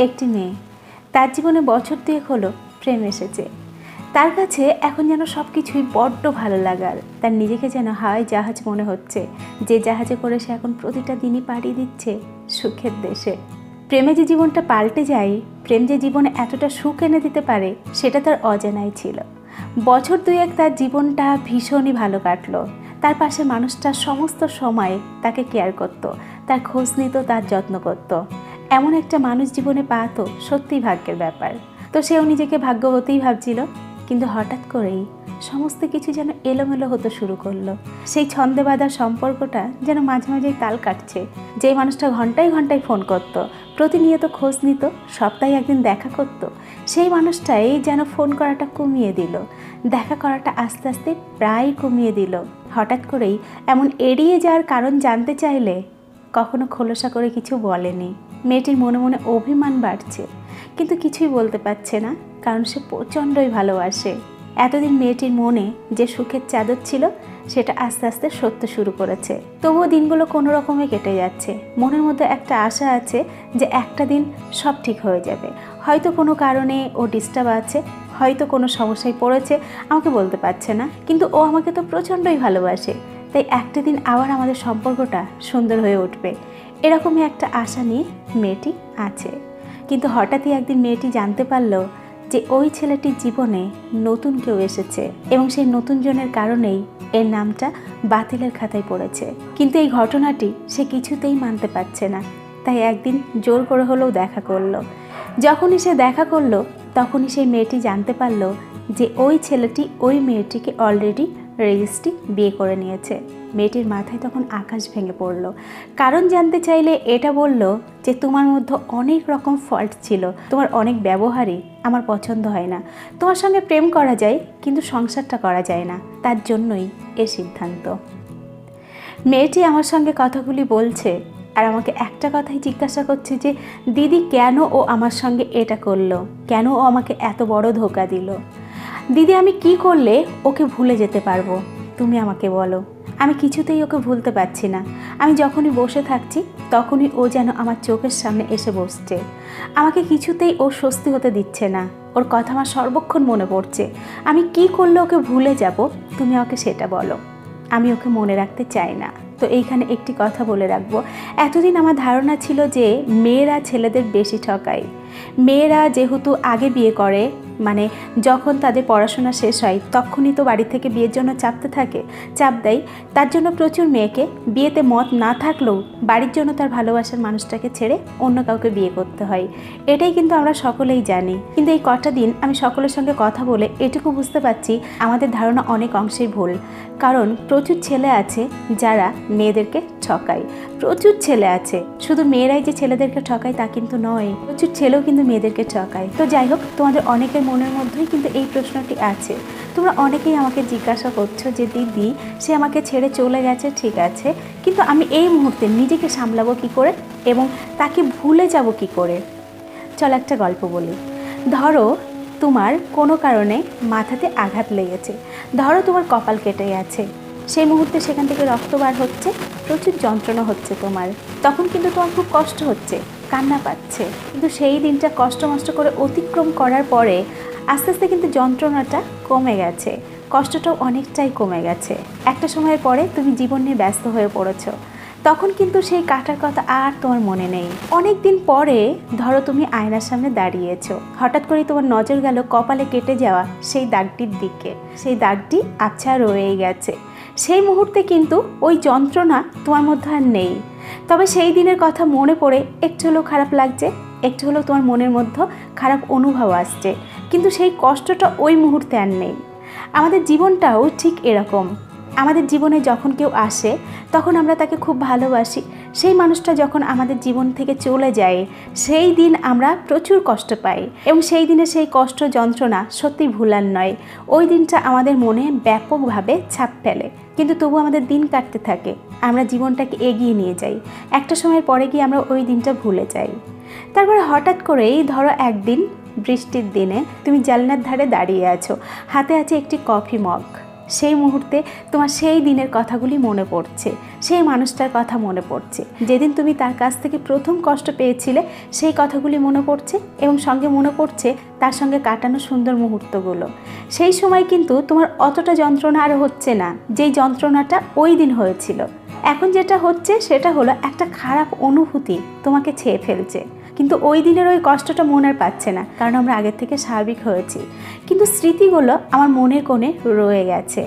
একটি মেয়ে, তার জীবনে বছর দুয়েক হলো প্রেম এসেছে। তার কাছে এখন যেন সব কিছুই বড্ড ভালো লাগার, তার নিজেকে যেন হাওয়াই জাহাজ মনে হচ্ছে, যে জাহাজে করে সে এখন প্রতিটা দিনই পাড়ি দিচ্ছে সুখের দেশে। প্রেমে যে জীবনটা পাল্টে যায়, প্রেম যে জীবনে এতটা সুখ এনে দিতে পারে, সেটা তার অজানাই ছিল। বছর দুয়েক তার জীবনটা ভীষণই ভালো কাটলো। তার পাশে মানুষটা সমস্ত সময় তাকে কেয়ার করত, তার খোঁজ নিত, তার যত্ন করত। এমন একটা মানুষ জীবনে পাওয়া তো সত্যিই ভাগ্যের ব্যাপার। তো সেও নিজেকে ভাগ্যবতীই ভাবছিল, কিন্তু হঠাৎ করেই সমস্ত কিছু যেন এলোমেলো হতে শুরু করলো। সেই ছন্দে বাঁধা সম্পর্কটা যেন মাঝে মাঝেই তাল কাটছে। যেই মানুষটা ঘন্টায় ঘন্টায় ফোন করত, প্রতিনিয়ত খোঁজ নিত, সপ্তাহে একদিন দেখা করত, সেই মানুষটাই যেন ফোন করাটা কমিয়ে দিল, দেখা করাটা আস্তে আস্তে প্রায় কমিয়ে দিল। হঠাৎ করেই এমন এড়িয়ে যাওয়ার কারণ জানতে চাইলে কখনো খোলসা করে কিছু বলেনি। মেয়েটির মনে মনে অভিমান বাড়ছে, কিন্তু কিছুই বলতে পারছে না, কারণ সে প্রচণ্ডই ভালোবাসে। এতদিন মেয়েটির মনে যে সুখের চাদর ছিল, সেটা আস্তে আস্তে সরতে শুরু করেছে। তবুও দিনগুলো কোনো রকমে কেটে যাচ্ছে। মনের মধ্যে একটা আশা আছে যে একটা দিন সব ঠিক হয়ে যাবে। হয়তো কোনো কারণে ও ডিস্টার্ব আছে, হয়তো কোনো সমস্যায় পড়েছে, আমাকে বলতে পারছে না, কিন্তু ও আমাকে তো প্রচণ্ডই ভালোবাসে। তাই একটা দিন আবার আমাদের সম্পর্কটা সুন্দর হয়ে উঠবে, এরকমই একটা আশা নিয়ে মেয়েটি আছে। কিন্তু হঠাৎই একদিন মেয়েটি জানতে পারলো যে ওই ছেলেটির জীবনে নতুন কেউ এসেছে, এবং সেই নতুন জনের কারণেই এর নামটা বাতিলের খাতায় পড়েছে। কিন্তু এই ঘটনাটি সে কিছুতেই মানতে পারছে না। তাই একদিন জোর করে হলেও দেখা করলো। যখনই সে দেখা করলো, তখনই সেই মেয়েটি জানতে পারলো যে ওই ছেলেটি ওই মেয়েটিকে অলরেডি রেজিস্ট্রি বিয়ে করে নিয়েছে। মেয়েটির মাথায় তখন আকাশ ভেঙে পড়ল। কারণ জানতে চাইলে এটা বলল যে তোমার মধ্যে অনেক রকম ফল্ট ছিল, তোমার অনেক ব্যবহারই আমার পছন্দ হয় না, তোমার সঙ্গে প্রেম করা যায় কিন্তু সংসারটা করা যায় না, তার জন্যই এ সিদ্ধান্ত। মেয়েটি আমার সঙ্গে কথাগুলি বলছে, আর আমাকে একটা কথাই জিজ্ঞাসা করছে যে দিদি কেন ও আমার সঙ্গে এটা করলো, কেন ও আমাকে এত বড় ধোঁকা দিল। দিদি আমি কি করলে ওকে ভুলে যেতে পারবো, তুমি আমাকে বলো। আমি কিছুতেই ওকে ভুলতে পারছি না। আমি যখনই বসে থাকছি, তখনই ও যেন আমার চোখের সামনে এসে বসছে। আমাকে কিছুতেই ও স্বস্তি হতে দিচ্ছে না। ওর কথা আমার সর্বক্ষণ মনে পড়ছে। আমি কি করলে ওকে ভুলে যাব, তুমি আমাকে সেটা বলো। আমি ওকে মনে রাখতে চাই না। তো এইখানে একটি কথা বলে রাখবো, এতদিন আমার ধারণা ছিল যে মেয়েরা ছেলেদের বেশি ঠকায়। মেয়েরা যেহেতু আগে বিয়ে করে, মানে যখন তাদের পড়াশোনা শেষ হয় তখনই তো বাড়ি থেকে বিয়ের জন্য চাপ দেয়। তার জন্য প্রচুর মেয়েকে বিয়েতে মত না থাকলেও বাড়ির জন্য তার ভালোবাসার মানুষটাকে ছেড়ে অন্য কাউকে বিয়ে করতে হয়। এটাই কিন্তু আমরা সকলেই জানি। কিন্তু এই কটা দিন আমি সকলের সঙ্গে কথা বলে এটুকু বুঝতে পারছি, আমাদের ধারণা অনেক অংশেই ভুল। কারণ প্রচুর ছেলে আছে যারা মেয়েদেরকে ঠকায়, প্রচুর ছেলে আছে। শুধু মেয়েরাই যে ছেলেদেরকে ঠকায় তা কিন্তু নয়, প্রচুর ছেলেও কিন্তু মেয়েদেরকে ঠকায়। তো যাই হোক, তোমাদের অনেকের মনের মধ্যেই কিন্তু এই প্রশ্নটি আছে। তোমরা অনেকেই আমাকে জিজ্ঞাসা করছো যে দিদি সে আমাকে ছেড়ে চলে গেছে, ঠিক আছে, কিন্তু আমি এই মুহূর্তে নিজেকে সামলাবো কী করে এবং তাকে ভুলে যাব কী করে। চল একটা গল্প বলি। ধরো তোমার কোনো কারণে মাথাতে আঘাত লেগেছে, ধরো তোমার কপাল কেটে গেছে, সেই মুহূর্তে সেখান থেকে রক্ত বার হচ্ছে, প্রচুর যন্ত্রণা হচ্ছে তোমার। তখন কিন্তু তোমার খুব কষ্ট হচ্ছে, কান্না পাচ্ছে। কিন্তু সেই দিনটা কষ্ট মষ্ট করে অতিক্রম করার পরে আস্তে আস্তে কিন্তু যন্ত্রণাটা কমে গেছে, কষ্টটাও অনেকটাই কমে গেছে। একটা সময়ের পরে তুমি জীবন নিয়ে ব্যস্ত হয়ে পড়েছো, তখন কিন্তু সেই কাটার কথা আর তোমার মনে নেই। অনেক দিন পরে ধরো তুমি আয়নার সামনে দাঁড়িয়েছো, হঠাৎ করে তোমার নজর গেল কপালে কেটে যাওয়া সেই দাগটির দিকে। সেই দাগটি আচ্ছা রয়েই গেছে। সেই মুহূর্তে কিন্তু ওই যন্ত্রণা তোমার মধ্যে আর নেই। তবে সেই দিনের কথা মনে পড়ে একটু হলেও খারাপ লাগছে, একটু হলেও তোমার মনের মধ্যে খারাপ অনুভব আসছে, কিন্তু সেই কষ্টটা ওই মুহূর্তে আর নেই। আমাদের জীবনটাও ঠিক এরকম। আমাদের জীবনে যখন কেউ আসে তখন আমরা তাকে খুব ভালোবাসি। সেই মানুষটা যখন আমাদের জীবন থেকে চলে যায়, সেই দিন আমরা প্রচুর কষ্ট পাই, এবং সেই দিনে সেই কষ্ট যন্ত্রণা সত্যি ভুলার নয়। ওই দিনটা আমাদের মনে ব্যাপকভাবে ছাপ ফেলে, কিন্তু তবু আমাদের দিন কাটতে থাকে, আমরা জীবনটাকে এগিয়ে নিয়ে যাই। একটা সময়ের পরে গিয়ে আমরা ওই দিনটা ভুলে যাই। তারপরে হঠাৎ করেই ধরো একদিন বৃষ্টির দিনে তুমি জানলার ধারে দাঁড়িয়ে আছো, হাতে আছে একটি কফি মগ। সেই মুহূর্তে তোমার সেই দিনের কথাগুলি মনে পড়ছে, সেই মানুষটার কথা মনে পড়ছে, যেদিন তুমি তার কাছ থেকে প্রথম কষ্ট পেয়েছিলে সেই কথাগুলি মনে পড়ছে, এবং সঙ্গে মনে পড়ছে তার সঙ্গে কাটানো সুন্দর মুহূর্তগুলো। সেই সময় কিন্তু তোমার অতটা যন্ত্রণা আর হচ্ছে না যেই যন্ত্রণাটা ওই দিন হয়েছিল। এখন যেটা হচ্ছে সেটা হলো একটা খারাপ অনুভূতি তোমাকে ছেয়ে ফেলছে, কিন্তু ওই দিনের ওই কষ্টটা মনে আর পাচ্ছে না, কারণ আমরা আগের থেকে স্বাভাবিক হয়েছি। কিন্তু স্মৃতিগুলো আমার মনের কোণে রয়ে গেছে।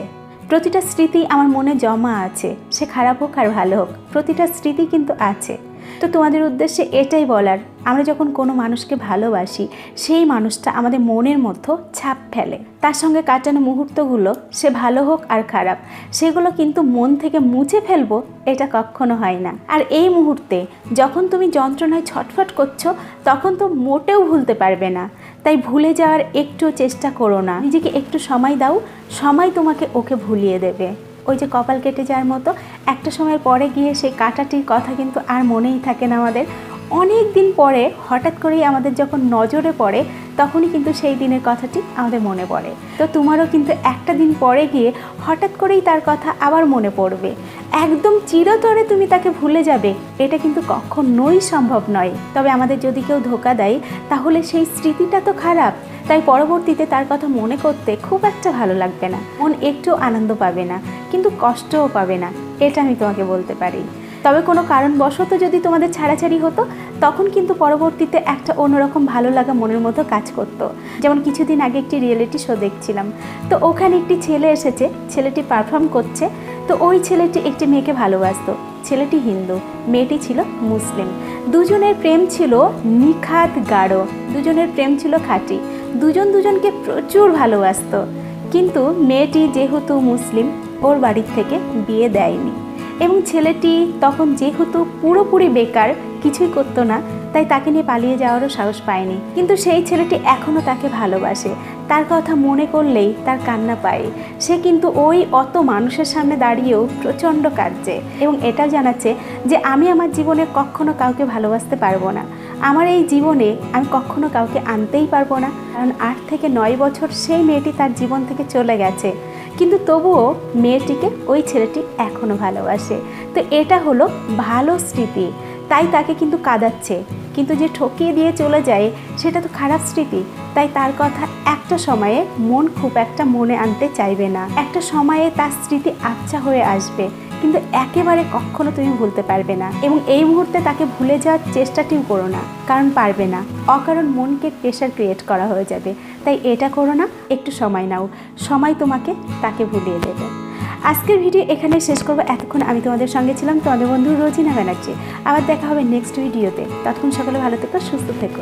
প্রতিটা স্মৃতি আমার মনে জমা আছে, সে খারাপ হোক আর ভালো হোক, প্রতিটা স্মৃতি কিন্তু আছে। তো তোমাদের উদ্দেশ্যে এটাই বলার, আমরা যখন কোনো মানুষকে ভালোবাসি সেই মানুষটা আমাদের মনের মধ্যে ছাপ ফেলে। তার সঙ্গে কাটানো মুহূর্তগুলো সে ভালো হোক আর খারাপ, সেগুলো কিন্তু মন থেকে মুছে ফেলবো এটা কখনো হয় না। আর এই মুহূর্তে যখন তুমি যন্ত্রণায় ছটফট করছো তখন তো মোটেও ভুলতে পারবে না, তাই ভুলে যাওয়ার একটু চেষ্টা করো না, নিজেকে একটু সময় দাও, সময় তোমাকে ওকে ভুলিয়ে দেবে। ওই যে কপাল কেটে যাওয়ার মতো একটা সময়ের পরে গিয়ে সেই কাটাটির কথা কিন্তু আর মনেই থাকে না আমাদের। অনেক দিন পরে হঠাৎ করেই আমাদের যখন নজরে পড়ে তখনই কিন্তু সেই দিনের কথাটি আমাদের মনে পড়ে। তো তোমারও কিন্তু একটা দিন পরে গিয়ে হঠাৎ করেই তার কথা আবার মনে পড়বে। একদম চিরতরে তুমি তাকে ভুলে যাবে এটা কিন্তু কখনোই সম্ভব নয়। তবে আমাদের যদি কেউ ধোঁকা দেয় তাহলে সেই স্মৃতিটা তো খারাপ, তাই পরবর্তীতে তার কথা মনে করতে খুব একটা ভালো লাগবে না, মন একটু আনন্দ পাবে না, কিন্তু কষ্টও পাবে না, এটা আমি তোমাকে বলতে পারি। তবে কোনো কারণবশত যদি তোমাদের ছাড়াছাড়ি হতো তখন কিন্তু পরবর্তীতে একটা অন্যরকম ভালো লাগা মনের মতো কাজ করতো। যেমন কিছুদিন আগে একটি রিয়েলিটি শো দেখছিলাম, তো ওখানে একটি ছেলে এসেছে, ছেলেটি পারফর্ম করছে। তো ওই ছেলেটি একটি মেয়েকে ভালোবাসতো, ছেলেটি হিন্দু, মেয়েটি ছিল মুসলিম। দুজনের প্রেম ছিল নিখাত গাঢ়, দুজনের প্রেম ছিল খাঁটি, দুজন দুজনকে প্রচুর ভালোবাসতো। কিন্তু মেয়েটি যেহেতু মুসলিম ওর বাড়ির থেকে বিয়ে দেয়নি, এবং ছেলেটি তখন যেহেতু পুরোপুরি বেকার, কিছুই করতো না, তাই তাকে নিয়ে পালিয়ে যাওয়ারও সাহস পায়নি। কিন্তু সেই ছেলেটি এখনও তাকে ভালোবাসে, তার কথা মনে করলেই তার কান্না পায়। সে কিন্তু ওই অত মানুষের সামনে দাঁড়িয়েও প্রচণ্ড কাঁদছে, এবং এটাও জানাচ্ছে যে আমি আমার জীবনে কখনো কাউকে ভালোবাসতে পারবো না, আমার এই জীবনে আমি কখনো কাউকে আনতেই পারবো না, কারণ 8 থেকে 9 বছর সেই মেয়েটি তার জীবন থেকে চলে গেছে, কিন্তু তবুও মেয়েটিকে ওই ছেলেটি এখনও ভালোবাসে। তো এটা হলো ভালো স্মৃতি, তাই তাকে কিন্তু কাঁদাচ্ছে। কিন্তু যে ঠকিয়ে দিয়ে চলে যায় সেটা তো খারাপ স্মৃতি, তাই তার কথা একটা সময়ে মন খুব একটা মনে আনতে চাইবে না, একটা সময়ে তার স্মৃতি আচ্ছা হয়ে আসবে, কিন্তু একেবারে কখনো তুমি ভুলতে পারবে না। এবং এই মুহূর্তে তাকে ভুলে যাওয়ার চেষ্টাটিও করো না, কারণ পারবে না, অকারণ মনকে প্রেশার ক্রিয়েট করা হয়ে যাবে। তাই এটা করো না, একটু সময় নাও, সময় তোমাকে তাকে ভুলিয়ে দেবে। আজকের ভিডিও এখানে শেষ করবো। এতক্ষণ আমি তোমাদের সঙ্গে ছিলাম, তোমাদের বন্ধু রোজিনা ব্যানার্জি। আবার দেখা হবে নেক্সট ভিডিওতে। ততক্ষণ সকলে ভালো থেকো, সুস্থ থেকো।